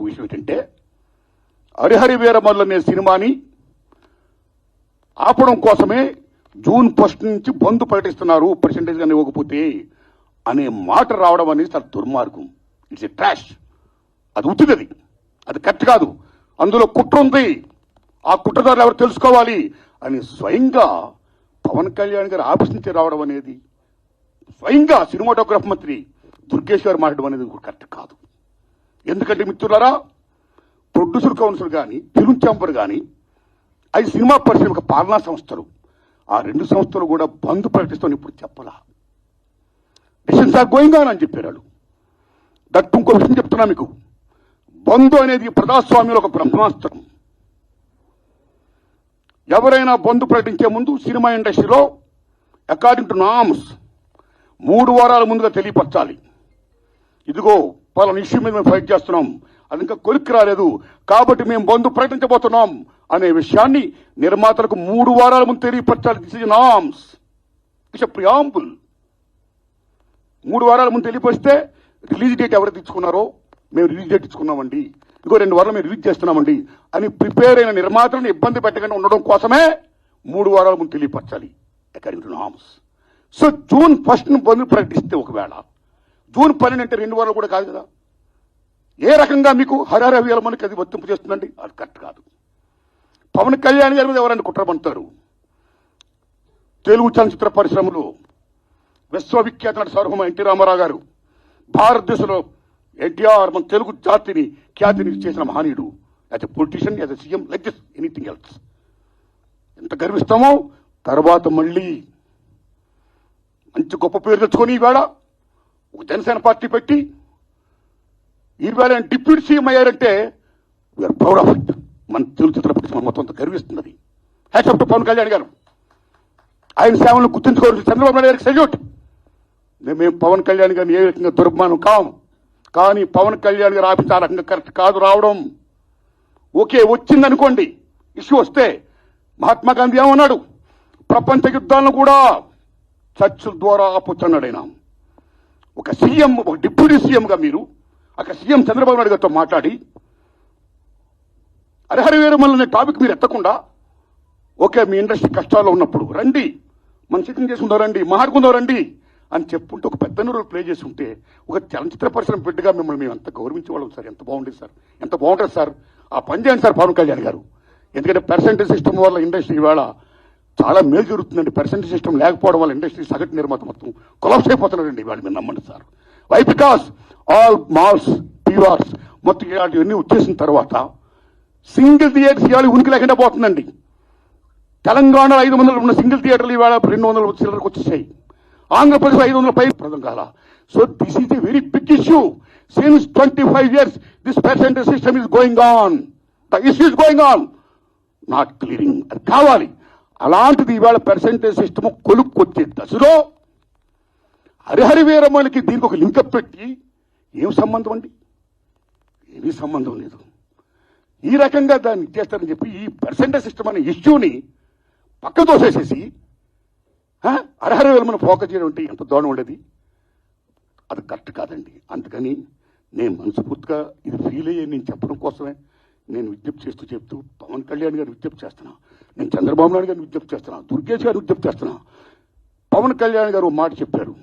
విషయం ఏంటంటే హరిహర వీరమల్లు అనే సినిమాని ఆపడం కోసమే జూన్ 1 నుంచి బంద్ ప్రకటిస్తున్నారు పర్సెంటేజ్ కానీ ఇవ్వకపోతే అనే మాట రావడం అనేది చాలా దుర్మార్గం. It's a trash. అది ఉత్తిది, అది కరెక్ట్ కాదు. అందులో కుట్ర ఉంది. ఆ కుట్రదారులు ఎవరు తెలుసుకోవాలి అని స్వయంగా పవన్ కళ్యాణ్ గారు ఆఫీస్ నుంచి రావడం అనేది, స్వయంగా సినిమాటోగ్రఫీ మంత్రి దుర్గేష్ గారు మాట్లాడడం అనేది కరెక్ట్ కాదు. ఎందుకంటే మిత్రులారా, ప్రొడ్యూసర్ కౌన్సిల్ కానీ, ఫిల్మ్ ఛాంబర్ కానీ, అది సినిమా పరిశ్రమ పాలనా సంస్థలు, ఆ 2 సంస్థలు కూడా బంద్ ప్రకటిస్తామని ఇప్పుడు చెప్పాలా. డిసిషన్స్ ఆర్ గోయింగ్ ఆన్ అని చెప్పారు వాళ్ళు. దట్ ఇంకో విషయం చెప్తున్నా మీకు, బంద్ అనేది ప్రజాస్వామ్యంలో ఒక బ్రహ్మాస్త్రం. ఎవరైనా బంద్ ప్రకటించే ముందు సినిమా ఇండస్ట్రీలో అకార్డింగ్ టు నామ్స్ 3 వారాల ముందుగా తెలియపరచాలి. ఇదిగో పలానా ఇష్యూ మీద మేము ఫైట్ చేస్తున్నాం, అది ఇంకా కొలిక్కి రాలేదు కాబట్టి మేము బంద్ ప్రకటించబోతున్నాం అనే విషయాన్ని నిర్మాతలకు 3 వారాల ముందు తెలియపరచాలి. This is norms, it's a preamble. 3 వారాల ముందు తెలియపరిస్తే రిలీజ్ డేట్ ఎవరు తెచ్చుకున్నారో, మేము రిలీజ్ డేట్ ఇచ్చుకున్నామండి, ఇంకో 2 వారాలు మేము రిలీజ్ చేస్తున్నామండి అని ప్రిపేర్ అయిన నిర్మాతలను ఇబ్బంది పెట్టకుండా ఉండడం కోసమే 3 వారాల ముందు తెలియపరచాలి according to norms. So June 1 bandh ప్రకటిస్తే ఒకవేళ జూన్ 12 అంటే 2 వారాలు కూడా కాదు కదా. ఏ రకంగా మీకు హరిహర వీరమల్లుకి అది వర్తింపు చేస్తుందండి? అది కరెక్ట్ కాదు. పవన్ కళ్యాణ్ గారి మీద ఎవరైనా కుట్రపడతారు. తెలుగు చలనచిత్ర పరిశ్రమలో విశ్వవిఖ్యాత నట సార్వభౌమ ఎన్టీ రామారావు గారు, భారతదేశంలో ఎన్టీఆర్ మన తెలుగు జాతిని ఖ్యాతిని చేసిన మహనీయుడు. As a politician, as a CM, like this anything else. ఎంత గర్విస్తామో. తర్వాత మళ్ళీ మంచి గొప్ప పేరు తెచ్చుకొని ఈవేళ ఒక జనసేన పార్టీ పెట్టి ఈవేళ డిప్యూటీ సీఎం అయ్యారంటే వీఆర్ ప్రౌడ్ ఆఫ్ ఇట్. మన తెలుగు చిత్ర పరిశ్రమ మొత్తం అంతా గర్విస్తున్నది. Hats off to Pawan Kalyan garu. ఆయన సేవలను గుర్తుంచుకోవాల్సిన చంద్రబాబు నాయుడు గారికి సెల్యూట్. మేము పవన్ కళ్యాణ్ గారిని ఏ రకంగా దుర్మానం కాము, కానీ పవన్ కళ్యాణ్ గారు ఆఫీస్ ఆ రకంగా కరెక్ట్ కాదు రావడం. ఓకే, వచ్చిందనుకోండి, ఇష్యూ వస్తే మహాత్మా గాంధీ ఏమన్నాడు? ప్రపంచ యుద్ధాలను కూడా చర్చల ద్వారా ఆపొచ్చన్నాడు ఆయన. ఒక సీఎం, ఒక డిప్యూటీ సీఎంగా మీరు అక్కడ సీఎం చంద్రబాబు నాయుడు గారితో మాట్లాడి హరిహర వీరమల్లు అనే టాపిక్ మీరు ఎత్తకుండా, ఓకే మీ ఇండస్ట్రీ కష్టాల్లో ఉన్నప్పుడు రండి, మనం సిట్టింగ్ చేసుకుందాం రండి, మాట్లాడుకుందాం రండి అని చెప్పుంటే ఒక పెద్ద రోల్ ప్లే చేసి ఉంటే ఒక చలనచిత్ర పరిశ్రమ బిడ్డగా మిమ్మల్ని మేము ఎంత గౌరవించేవాళ్ళం సార్. ఎంత బాగుండేది సార్, ఎంత బాగుంటుంది సార్. ఆ పని చేయండి సార్ పవన్ కళ్యాణ్ గారు. ఎందుకంటే పర్సెంటేజ్ సిస్టమ్ వల్ల ఇండస్ట్రీ ఇవాళ చాలా మేలు జరుగుతుందండి. పర్సెంటేజ్ సిస్టమ్ లేకపోవడం వల్ల ఇండస్ట్రీ సగటు నిర్మాత మొత్తం కొలాప్స్ అయిపోతున్నారండి ఇవాళ. మీరు నమ్మండి sir. Why? Because all malls, పీవార్స్ మొత్తం ఇలాంటివన్నీ వచ్చేసిన తర్వాత సింగిల్ థియేటర్స్ ఇవాళ ఉనికి లేకుండా పోతుందండి. తెలంగాణలో 500 ఉన్న సింగిల్ థియేటర్లు ఇవాళ 200 చిల్లరకు వచ్చేసాయి. ఆంధ్రప్రదేశ్ 500 పై ప్రజం కాల. So this is a very big issue. Since 25 years this percentage system is going on. The issue is going on, not clearing. అది కావాలి. అలాంటిది ఇవాళ పర్సెంటేజ్ సిస్టమ్ కొలుక్కొచ్చే దశలో హరిహర వీరమల్లుకి దీనికి ఒక లింకప్ పెట్టి ఏం సంబంధం అండి? ఏమీ సంబంధం లేదు. ఈ రకంగా దాన్ని చేస్తారని చెప్పి ఈ పర్సెంటేజ్ సిస్టమ్ అనే ఇష్యూని పక్క తోసేసేసి హరిహర వీరమల్లు ఫోకస్ చేయడం అంటే ఎంత దూరం ఉండేది. అది కరెక్ట్ కాదండి. అందుకని నేను మనస్ఫూర్తిగా ఇది ఫీల్ అయ్యే నేను చెప్పడం కోసమే నేను విజ్ఞప్తి చెప్తూ పవన్ కళ్యాణ్ గారిని విజ్ఞప్తి చేస్తున్నా, నేను చంద్రబాబు నాయుడు గారిని విజ్ఞప్తి చేస్తున్నా, దుర్గేష్ గారిని విజ్ఞప్తి చేస్తున్నా. పవన్ కళ్యాణ్ గారు మాట చెప్పారు,